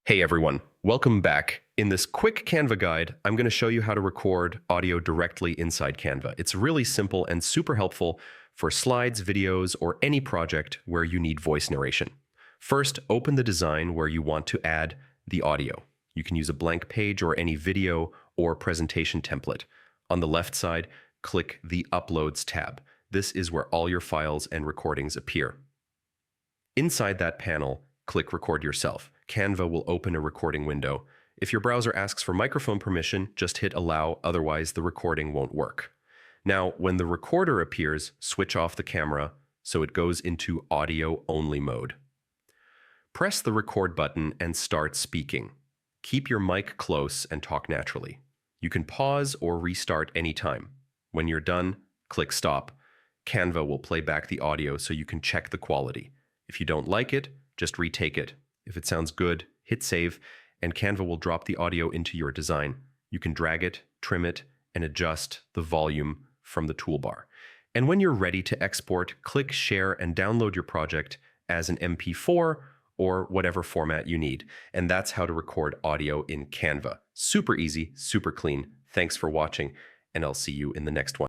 Hey everyone, welcome back. In this quick Canva guide, I'm going to show you how to record audio directly inside Canva. It's really simple and super helpful for slides, videos, or any project where you need voice narration. First, open the design where you want to add the audio. You can use a blank page or any video or presentation template. On the left side, click the Uploads tab. This is where all your files and recordings appear. Inside that panel, click Record Yourself. Canva will open a recording window. If your browser asks for microphone permission, just hit Allow, otherwise the recording won't work. Now, when the recorder appears, switch off the camera so it goes into audio-only mode. Press the record button and start speaking. Keep your mic close and talk naturally. You can pause or restart anytime. When you're done, click Stop. Canva will play back the audio so you can check the quality. If you don't like it, just retake it. If it sounds good, hit Save, and Canva will drop the audio into your design. You can drag it, trim it, and adjust the volume from the toolbar. And when you're ready to export, click Share and download your project as an MP4 or whatever format you need. And that's how to record audio in Canva. Super easy, super clean. Thanks for watching, and I'll see you in the next one.